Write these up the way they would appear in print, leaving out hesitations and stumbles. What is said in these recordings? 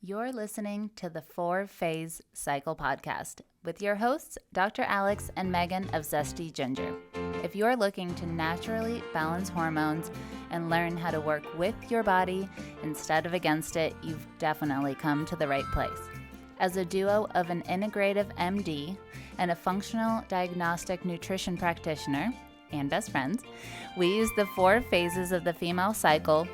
You're listening to the 4-Phase Cycle podcast with your hosts, Dr. Alex and Megan of ZESTY Ginger. If you're looking to naturally balance hormones and learn how to work with your body instead of against it, you've definitely come to the right place. As a duo of an integrative MD and a functional diagnostic nutrition practitioner and best friends, we use the 4 phases of the female cycle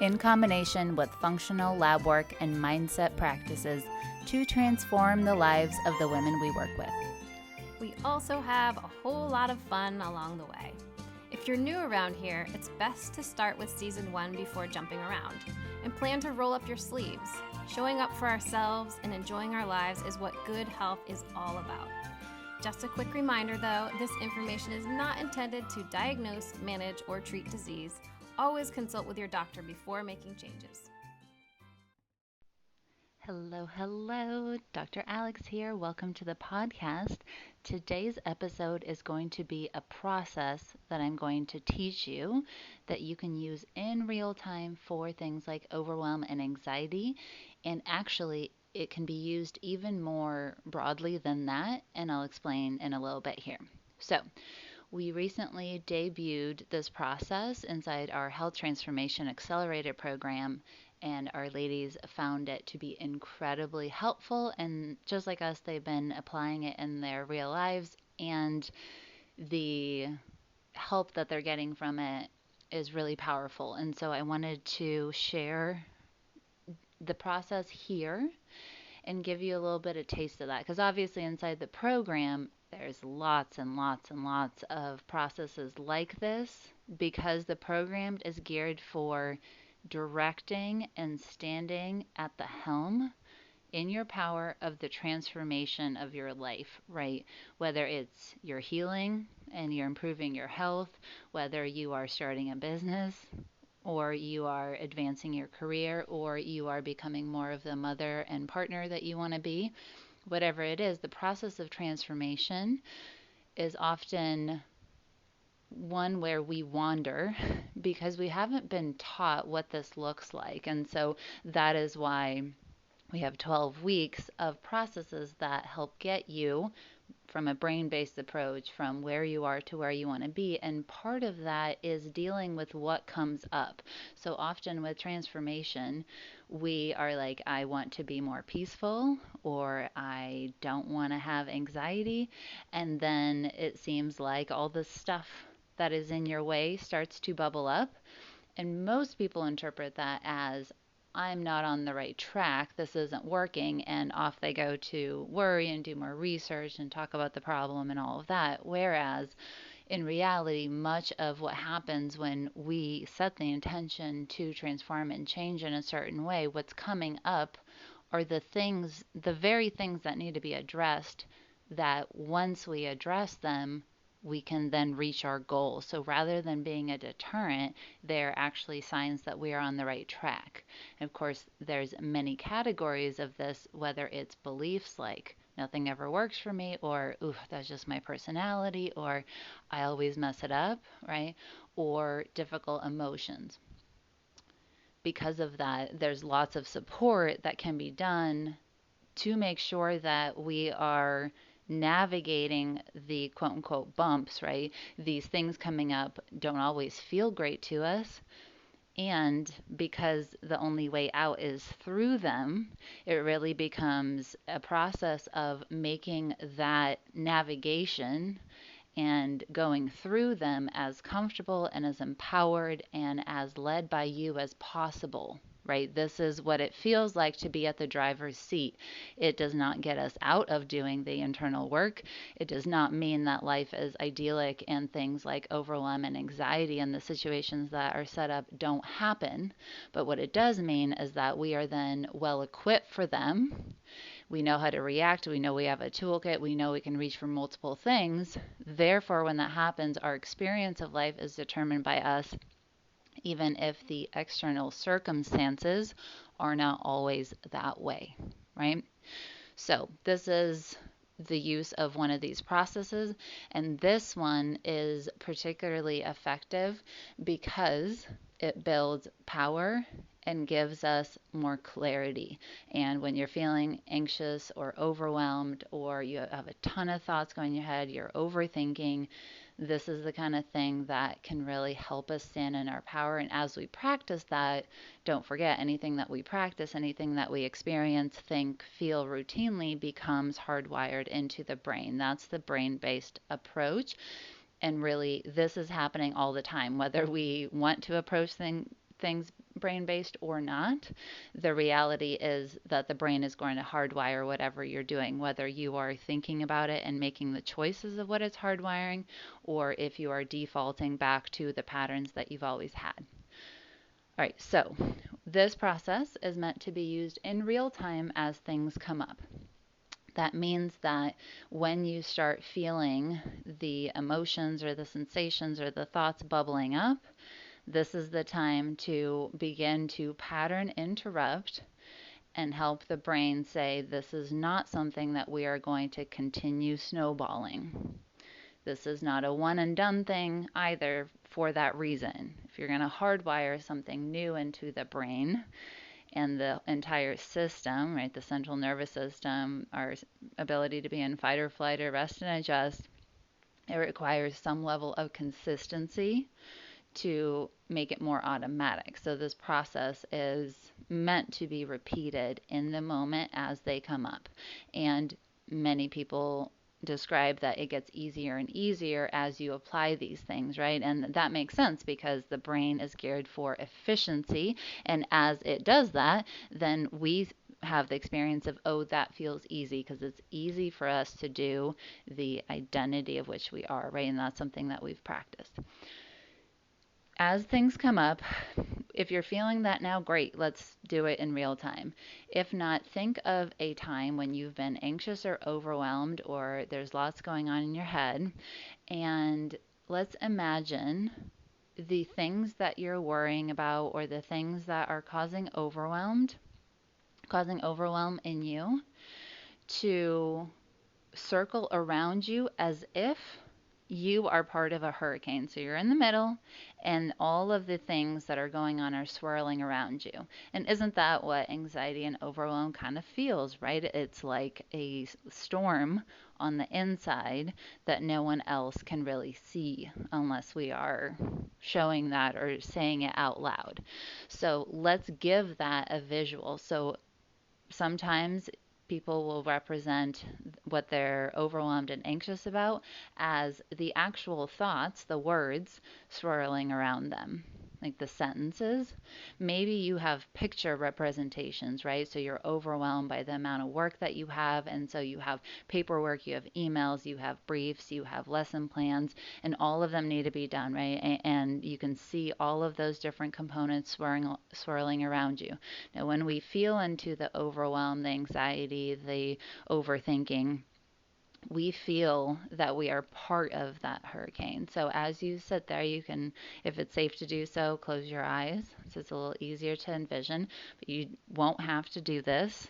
in combination with functional lab work and mindset practices to transform the lives of the women we work with. We also have a whole lot of fun along the way. If you're new around here, it's best to start with season 1 before jumping around and plan to roll up your sleeves. Showing up for ourselves and enjoying our lives is what good health is all about. Just a quick reminder though, this information is not intended to diagnose, manage, or treat disease. Always consult with your doctor before making changes. Hello. Dr. Alex here. Welcome to the podcast. Today's episode is going to be a process that I'm going to teach you that you can use in real time for things like overwhelm and anxiety. And actually, it can be used even more broadly than that. And I'll explain in a little bit here. So, we recently debuted this process inside our Health Transformation Accelerator program, and our ladies found it to be incredibly helpful. And just like us, they've been applying it in their real lives, and the help that they're getting from it is really powerful. And so I wanted to share the process here and give you a little bit of taste of that. Because obviously, inside the program, there's lots and lots and lots of processes like this because the program is geared for directing and standing at the helm in your power of the transformation of your life, right? Whether it's your healing and you're improving your health, whether you are starting a business, or you are advancing your career, or you are becoming more of the mother and partner that you want to be, whatever it is, the process of transformation is often one where we wander because we haven't been taught what this looks like. And so that is why we have 12 weeks of processes that help get you from a brain-based approach from where you are to where you want to be. And part of that is dealing with what comes up. So often with transformation, we are like, I want to be more peaceful, or I don't want to have anxiety. And then it seems like all the stuff that is in your way starts to bubble up. And most people interpret that as, I'm not on the right track, this isn't working, and off they go to worry and do more research and talk about the problem and all of that. Whereas in reality, much of what happens when we set the intention to transform and change in a certain way, what's coming up are the very things that need to be addressed, that once we address them, we can then reach our goal. So rather than being a deterrent, they're actually signs that we are on the right track. And of course, there's many categories of this, whether it's beliefs like nothing ever works for me, or ooh, that's just my personality, or I always mess it up, right? Or difficult emotions. Because of that, there's lots of support that can be done to make sure that we are navigating the quote unquote bumps, right? These things coming up don't always feel great to us. And because the only way out is through them, it really becomes a process of making that navigation and going through them as comfortable and as empowered and as led by you as possible, right? This is what it feels like to be at the driver's seat. It does not get us out of doing the internal work. It does not mean that life is idyllic and things like overwhelm and anxiety and the situations that are set up don't happen. But what it does mean is that we are then well equipped for them. We know how to react. We know we have a toolkit. We know we can reach for multiple things. Therefore, when that happens, our experience of life is determined by us, even if the external circumstances are not always that way, right? So this is the use of one of these processes, and this one is particularly effective because it builds power and gives us more clarity. And when you're feeling anxious or overwhelmed, or you have a ton of thoughts going in your head, you're overthinking, this is the kind of thing that can really help us stand in our power. And as we practice that, don't forget, anything that we practice, anything that we experience, think, feel routinely becomes hardwired into the brain. That's the brain-based approach. And really, this is happening all the time, whether we want to approach things brain based or not. The reality is that the brain is going to hardwire whatever you're doing, whether you are thinking about it and making the choices of what it's hardwiring, or if you are defaulting back to the patterns that you've always had. All right, so this process is meant to be used in real time as things come up. That means that when you start feeling the emotions or the sensations or the thoughts bubbling up, this is the time to begin to pattern interrupt and help the brain say, this is not something that we are going to continue snowballing. This is not a one and done thing either for that reason. If you're going to hardwire something new into the brain, and the entire system, right, the central nervous system, our ability to be in fight or flight or rest and adjust, it requires some level of consistency to make it more automatic. So this process is meant to be repeated in the moment as they come up. And many people describe that it gets easier and easier as you apply these things, right? And that makes sense because the brain is geared for efficiency. And as it does that, then we have the experience of, oh, that feels easy, because it's easy for us to do the identity of which we are, right? And that's something that we've practiced. As things come up, if you're feeling that now, great, let's do it in real time. If not, think of a time when you've been anxious or overwhelmed, or there's lots going on in your head, and let's imagine the things that you're worrying about or the things that are causing overwhelm in you to circle around you as if you are part of a hurricane. So you're in the middle, and all of the things that are going on are swirling around you. And isn't that what anxiety and overwhelm kind of feels, right? It's like a storm on the inside that no one else can really see unless we are showing that or saying it out loud. So let's give that a visual. So sometimes people will represent what they're overwhelmed and anxious about as the actual thoughts, the words swirling around them, like the sentences. Maybe you have picture representations, right? So you're overwhelmed by the amount of work that you have, and so you have paperwork, you have emails, you have briefs, you have lesson plans, and all of them need to be done, right? And you can see all of those different components swirling around you. Now, when we feel into the overwhelm, the anxiety, the overthinking, we feel that we are part of that hurricane. So as you sit there, you can, if it's safe to do so, close your eyes. So it's a little easier to envision, but you won't have to do this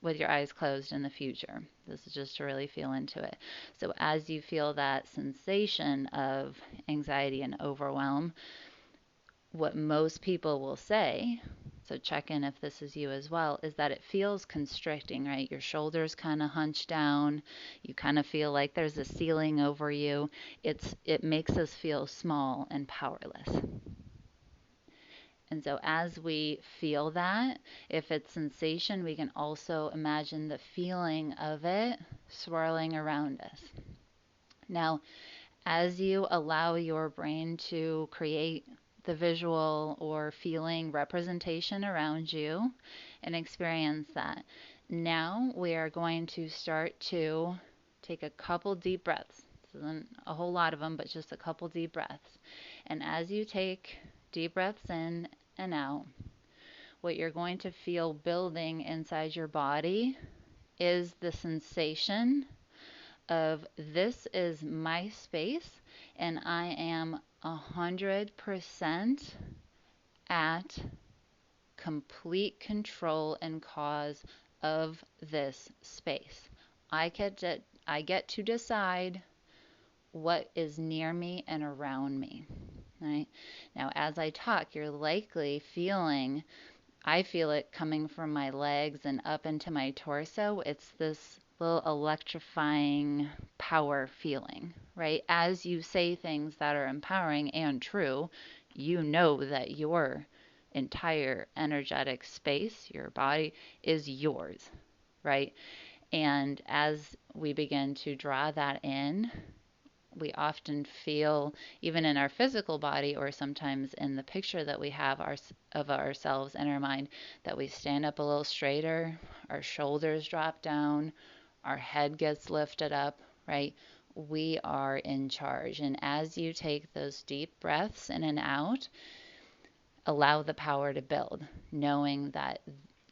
with your eyes closed in the future. This is just to really feel into it. So as you feel that sensation of anxiety and overwhelm, what most people will say, so check in if this is you as well, is that it feels constricting, right? Your shoulders kind of hunch down. You kind of feel like there's a ceiling over you. It makes us feel small and powerless. And so as we feel that, if it's sensation, we can also imagine the feeling of it swirling around us. Now, as you allow your brain to create the visual or feeling representation around you and experience that, now we are going to start to take a couple deep breaths. This isn't a whole lot of them, but just a couple deep breaths. And as you take deep breaths in and out, what you're going to feel building inside your body is the sensation of, this is my space and I am 100% at complete control and cause of this space. I get to decide what is near me and around me. Right? Now, as I talk, you're likely feeling I feel it coming from my legs and up into my torso. It's this little electrifying power feeling, right? As you say things that are empowering and true, you know that your entire energetic space, your body, is yours, right? And as we begin to draw that in, we often feel, even in our physical body or sometimes in the picture that we have of ourselves in our mind, that we stand up a little straighter, our shoulders drop down, our head gets lifted up, right? We are in charge. And as you take those deep breaths in and out, allow the power to build, knowing that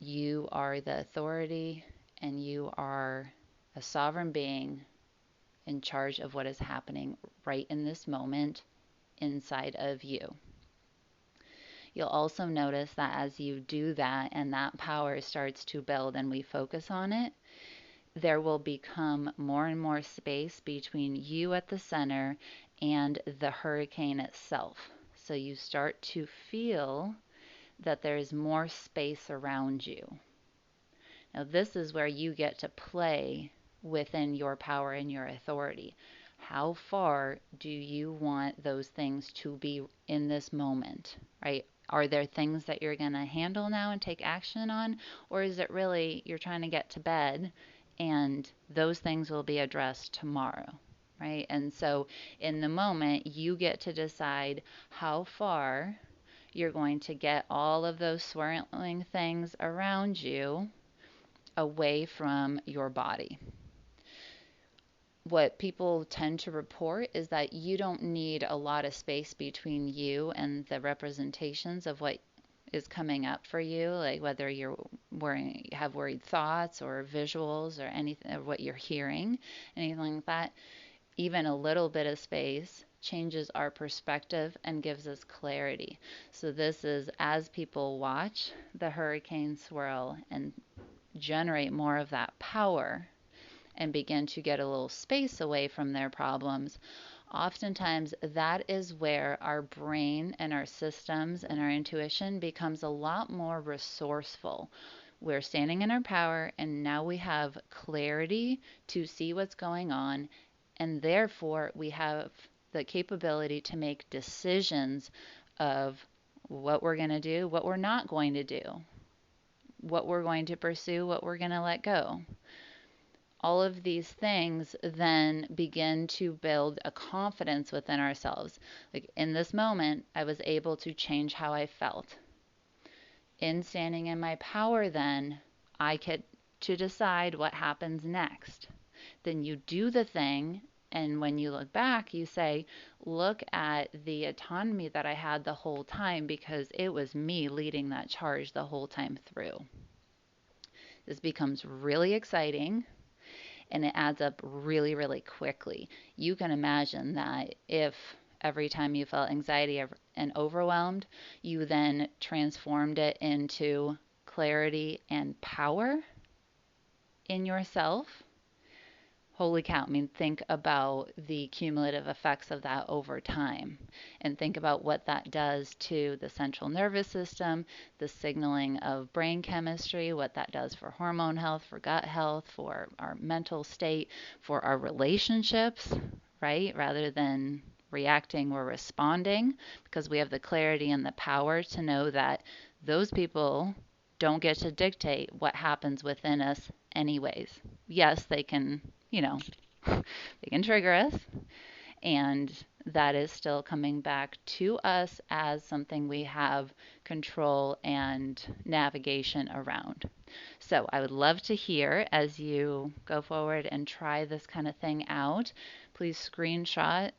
you are the authority and you are a sovereign being in charge of what is happening right in this moment inside of you. You'll also notice that as you do that and that power starts to build and we focus on it, there will become more and more space between you at the center and the hurricane itself. So you start to feel that there is more space around you. Now, this is where you get to play within your power and your authority. How far do you want those things to be in this moment, right? Are there things that you're going to handle now and take action on? Or is it really you're trying to get to bed and those things will be addressed tomorrow, right? And so in the moment, you get to decide how far you're going to get all of those swirling things around you away from your body. What people tend to report is that you don't need a lot of space between you and the representations of what is coming up for you, like whether you're have worried thoughts or visuals or anything, or what you're hearing, anything like that. Even a little bit of space changes our perspective and gives us clarity. So this is as people watch the hurricane swirl and generate more of that power and begin to get a little space away from their problems, oftentimes that is where our brain and our systems and our intuition becomes a lot more resourceful. We're standing in our power, and now we have clarity to see what's going on, and therefore we have the capability to make decisions of what we're going to do, what we're not going to do, what we're going to pursue, what we're going to let go. All of these things then begin to build a confidence within ourselves. Like in this moment, I was able to change how I felt. In standing in my power, then, I get to decide what happens next. Then you do the thing, and when you look back, you say, look at the autonomy that I had the whole time because it was me leading that charge the whole time through. This becomes really exciting and it adds up really, really quickly. You can imagine that if every time you felt anxiety and overwhelmed, you then transformed it into clarity and power in yourself. Holy cow, I mean, think about the cumulative effects of that over time and think about what that does to the central nervous system, the signaling of brain chemistry, what that does for hormone health, for gut health, for our mental state, for our relationships, right? Rather than reacting, we're responding because we have the clarity and the power to know that those people don't get to dictate what happens within us anyways. Yes, they can, they can trigger us, and that is still coming back to us as something we have control and navigation around. So I would love to hear as you go forward and try this kind of thing out. Please screenshot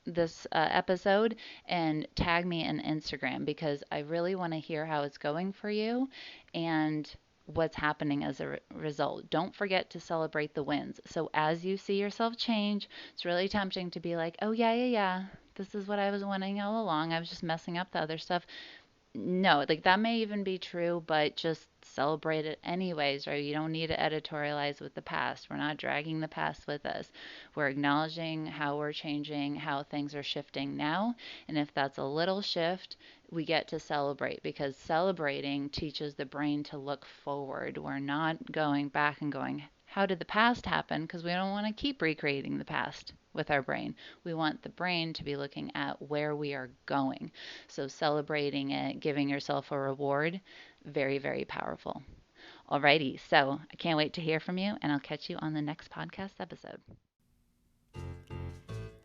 this episode and tag me on Instagram because I really want to hear how it's going for you and what's happening as a result. Don't forget to celebrate the wins. So as you see yourself change, it's really tempting to be like, oh, yeah. This is what I was wanting all along. I was just messing up the other stuff. No, like that may even be true, but just celebrate it anyways, right? You don't need to editorialize with the past. We're not dragging the past with us. We're acknowledging how we're changing, how things are shifting now. And if that's a little shift, we get to celebrate, because celebrating teaches the brain to look forward. We're not going back and going, how did the past happen? Because we don't want to keep recreating the past with our brain. We want the brain to be looking at where we are going. So celebrating it, giving yourself a reward, very, very powerful. Alrighty, so I can't wait to hear from you, and I'll catch you on the next podcast episode.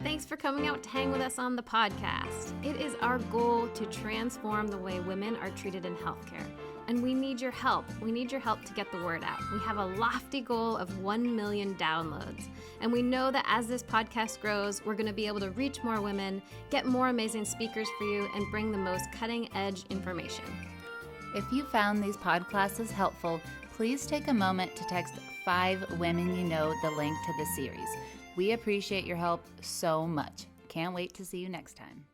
Thanks for coming out to hang with us on the podcast. It is our goal to transform the way women are treated in healthcare. And we need your help. We need your help to get the word out. We have a lofty goal of 1 million downloads. And we know that as this podcast grows, we're going to be able to reach more women, get more amazing speakers for you, and bring the most cutting-edge information. If you found these podclasses helpful, please take a moment to text 5 women you know the link to the series. We appreciate your help so much. Can't wait to see you next time.